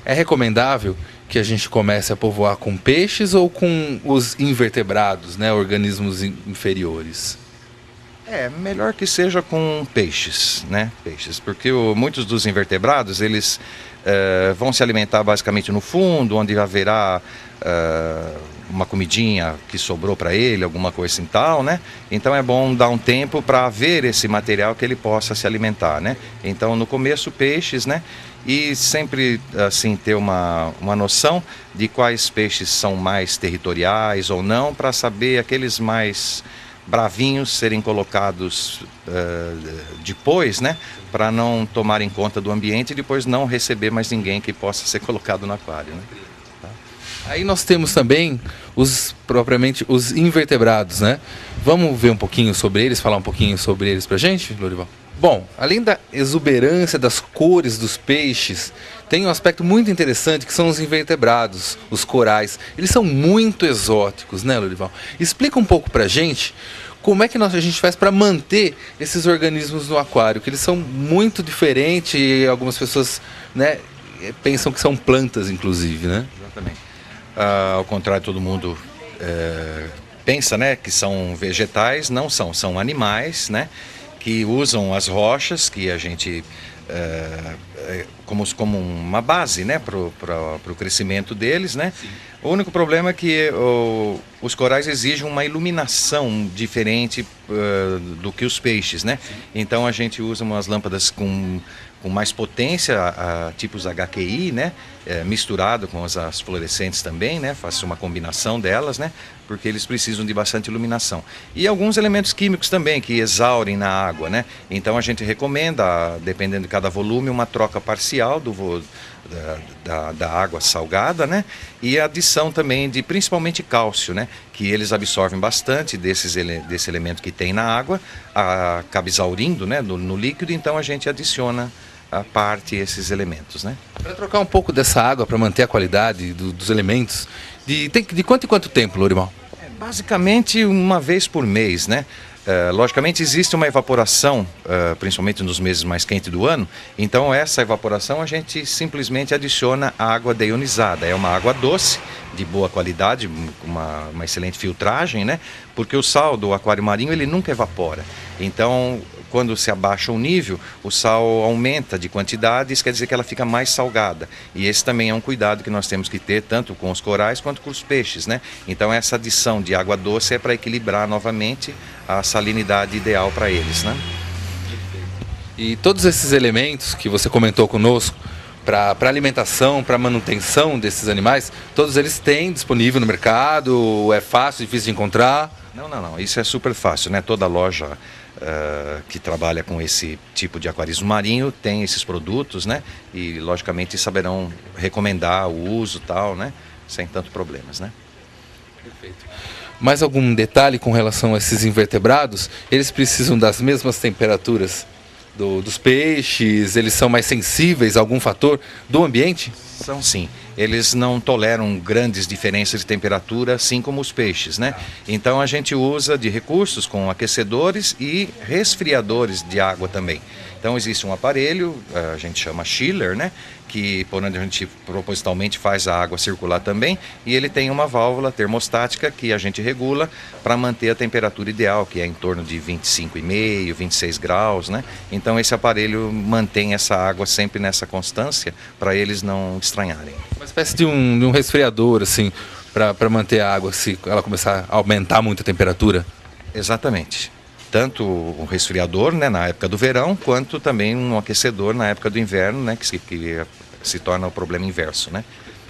É recomendável que a gente comece a povoar com peixes ou com os invertebrados, né, organismos inferiores? É, melhor que seja com peixes, né? Peixes, porque muitos dos invertebrados, eles vão se alimentar basicamente no fundo, onde haverá uma comidinha que sobrou para ele, alguma coisa assim tal, né? Então é bom dar um tempo para ver esse material que ele possa se alimentar, né? Então no começo peixes, né? E sempre assim ter uma noção de quais peixes são mais territoriais ou não, para saber aqueles mais bravinhos serem colocados depois, né, para não tomarem conta do ambiente e depois não receber mais ninguém que possa ser colocado no aquário, né? Aí nós temos também propriamente os invertebrados, né? Vamos ver um pouquinho sobre eles, falar um pouquinho sobre eles pra gente, Lorival? Bom, além da exuberância das cores dos peixes, tem um aspecto muito interessante que são os invertebrados, os corais. Eles são muito exóticos, né, Lorival? Explica um pouco pra gente como é que a gente faz para manter esses organismos no aquário, que eles são muito diferentes e algumas pessoas, né, pensam que são plantas, inclusive, né? Exatamente. Ao contrário, todo mundo pensa, né, que são vegetais, não são, são animais, né, que usam as rochas que a gente como uma base, né, para o crescimento deles, né? Sim. O único problema é que os corais exigem uma iluminação diferente do que os peixes, né? Sim. Então a gente usa umas lâmpadas com mais potência, tipos HQI, né? Misturado com as fluorescentes também, né? Faz uma combinação delas, né? Porque eles precisam de bastante iluminação. E alguns elementos químicos também que exaurem na água, né? Então a gente recomenda, dependendo de cada volume, uma troca parcial da água salgada, né? E a adição também de principalmente cálcio, né? Que eles absorvem bastante desse elemento que tem na água, acaba exaurindo, né? No líquido, então a gente adiciona a parte esses elementos, né? Para trocar um pouco dessa água, para manter a qualidade dos elementos, de quanto em quanto tempo, Lorival? Basicamente uma vez por mês, né? Logicamente existe uma evaporação, principalmente nos meses mais quentes do ano, então essa evaporação a gente simplesmente adiciona água deionizada, é uma água doce, de boa qualidade, uma excelente filtragem, né? Porque o sal do aquário marinho ele nunca evapora, então quando se abaixa o nível, o sal aumenta de quantidade, isso quer dizer que ela fica mais salgada. E esse também é um cuidado que nós temos que ter, tanto com os corais quanto com os peixes, né? Então essa adição de água doce é para equilibrar novamente a salinidade ideal para eles, né? E todos esses elementos que você comentou conosco, para alimentação, para manutenção desses animais, todos eles têm disponível no mercado, é fácil, difícil de encontrar? Não, isso é super fácil, né? Toda loja que trabalha com esse tipo de aquarismo marinho tem esses produtos, né? E logicamente saberão recomendar o uso tal, né? Sem tanto problemas, né? Perfeito. Mais algum detalhe com relação a esses invertebrados? Eles precisam das mesmas temperaturas dos peixes? Eles são mais sensíveis a algum fator do ambiente? São sim. Eles não toleram grandes diferenças de temperatura, assim como os peixes, né? Então a gente usa de recursos com aquecedores e resfriadores de água também. Então existe um aparelho, a gente chama chiller, né? Que por onde a gente propositalmente faz a água circular também, e ele tem uma válvula termostática que a gente regula para manter a temperatura ideal, que é em torno de 25,5, 26 graus, né? Então esse aparelho mantém essa água sempre nessa constância para eles não estranharem. Uma espécie de um resfriador, assim, para manter a água se ela começar a aumentar muito a temperatura? Exatamente. Tanto um resfriador, né, na época do verão, quanto também um aquecedor na época do inverno, né, que se torna o problema inverso, né?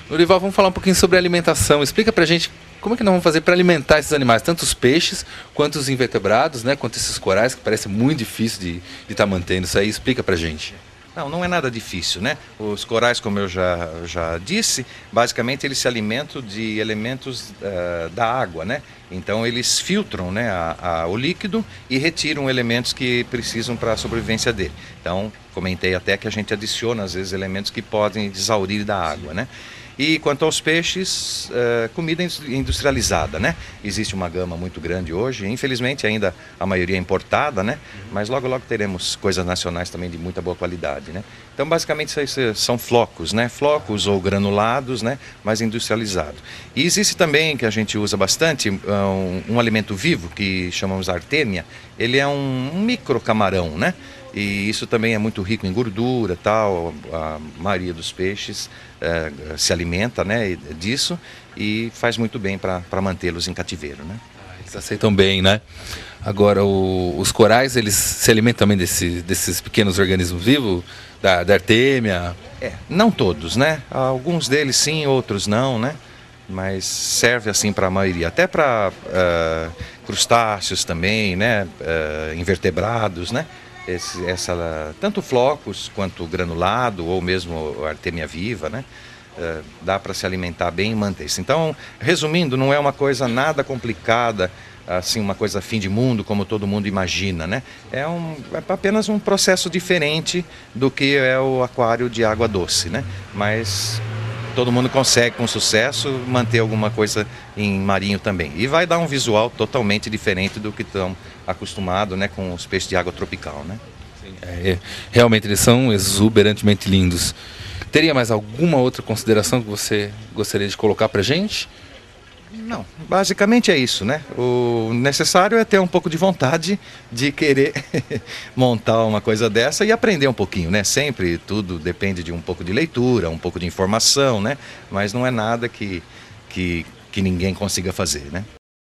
Lorival, vamos falar um pouquinho sobre alimentação. Explica pra gente como é que nós vamos fazer para alimentar esses animais, tanto os peixes quanto os invertebrados, né, quanto esses corais, que parece muito difícil de estar mantendo isso aí. Explica pra gente. Não é nada difícil, né? Os corais, como eu já disse, basicamente eles se alimentam de elementos da água, né? Então eles filtram, né, o líquido e retiram elementos que precisam para a sobrevivência dele. Então, comentei até que a gente adiciona às vezes elementos que podem exaurir da água, né? E quanto aos peixes, comida industrializada, né? Existe uma gama muito grande hoje, infelizmente ainda a maioria é importada, né? Mas logo logo teremos coisas nacionais também de muita boa qualidade, né? Então basicamente são flocos, né? Flocos ou granulados, né? Mas industrializado. E existe também, que a gente usa bastante, um alimento vivo que chamamos artêmia. Ele é um micro camarão, né? E isso também é muito rico em gordura, tal. A maioria dos peixes se alimenta, né, disso e faz muito bem para mantê-los em cativeiro, né? Eles aceitam bem, né? Agora, os corais, eles se alimentam também desses pequenos organismos vivos, da artêmia? Não todos, né? Alguns deles sim, outros não, né? Mas serve assim para a maioria, até para crustáceos também, né? Invertebrados, né? Tanto flocos quanto granulado ou mesmo artêmia viva, né? Dá para se alimentar bem e manter isso. Então, resumindo, não é uma coisa nada complicada, assim, uma coisa fim de mundo, como todo mundo imagina, né? É apenas um processo diferente do que é o aquário de água doce, né? Mas todo mundo consegue com sucesso manter alguma coisa em marinho também. E vai dar um visual totalmente diferente do que estão acostumados, né, com os peixes de água tropical, né? Sim, realmente eles são exuberantemente lindos. Teria mais alguma outra consideração que você gostaria de colocar para a gente? Não, basicamente é isso, né? O necessário é ter um pouco de vontade de querer montar uma coisa dessa e aprender um pouquinho, né? Sempre tudo depende de um pouco de leitura, um pouco de informação, né? Mas não é nada que ninguém consiga fazer, né?